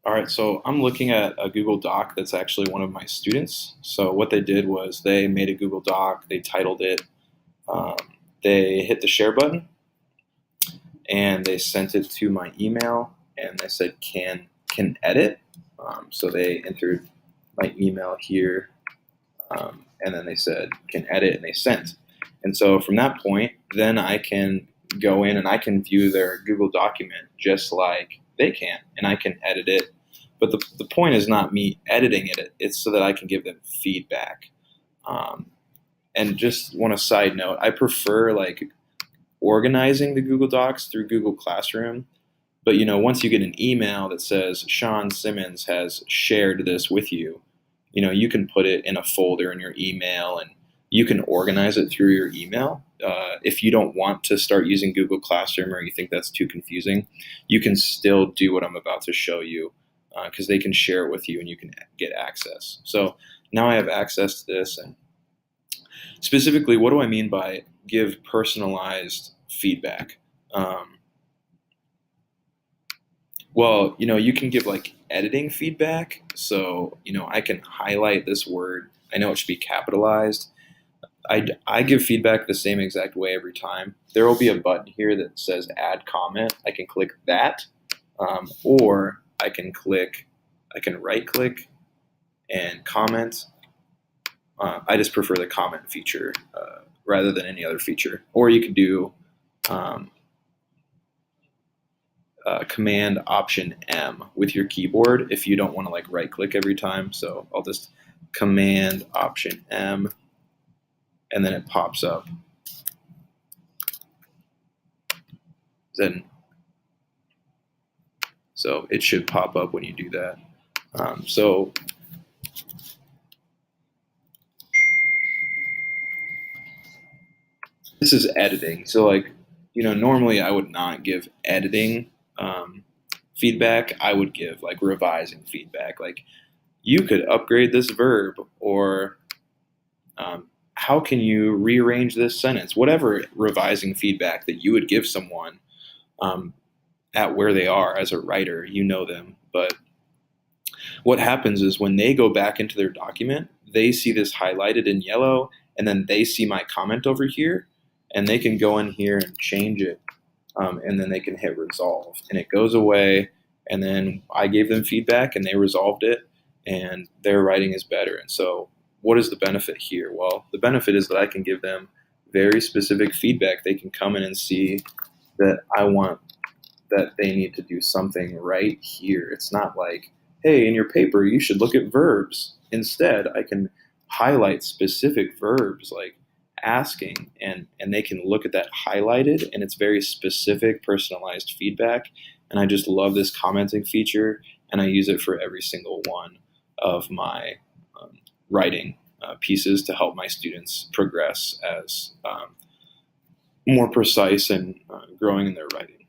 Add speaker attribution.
Speaker 1: All right, so I'm looking at a Google Doc that's actually one of my students. So what they did was they made a Google Doc, they titled it, um, they hit the share button, and they sent it to my email, and they said can edit. So they entered my email here, and then they said can edit, and they sent. And so from that point, then I can go in and I can view their Google document just like they can, and I can edit it. But the point is not me editing it, it's so that I can give them feedback. Um, and just want a side note, I prefer like organizing the Google Docs through Google Classroom. But once you get an email that says Sean Simmons has shared this with you, you can put it in a folder in your email and you can organize it through your email. If you don't want to start using Google Classroom or you think that's too confusing, you can still do what I'm about to show you because they can share it with you and you can get access. So now I have access to this. And specifically, what do I mean by give personalized feedback? Well, you can give like editing feedback. So, I can highlight this word. I know it should be capitalized. I give feedback the same exact way every time. There will be a button here that says add comment. I can click that, or I can right click and comment. I just prefer the comment feature rather than any other feature. Or you can do um, Command Option M with your keyboard if you don't want to like right click every time. So I'll just Command Option M, and then it pops up. Then, so it should pop up when you do that. So this is editing. So like, normally I would not give editing feedback. I would give like revising feedback. Like you could upgrade this verb, or how can you rearrange this sentence? Whatever revising feedback that you would give someone um, at where they are as a writer, you know them. But what happens is when they go back into their document, they see this highlighted in yellow, and then they see my comment over here, and they can go in here and change it, and then they can hit resolve, and it goes away. And then I gave them feedback, and they resolved it, and their writing is better. And so, what is the benefit here? Well, the benefit is that I can give them very specific feedback. They can come in and see that I want that they need to do something right here. It's not like, hey, in your paper, you should look at verbs. Instead, I can highlight specific verbs like asking, and they can look at that highlighted, and it's very specific, personalized feedback. And I just love this commenting feature, and I use it for every single one of my writing pieces to help my students progress as more precise and growing in their writing.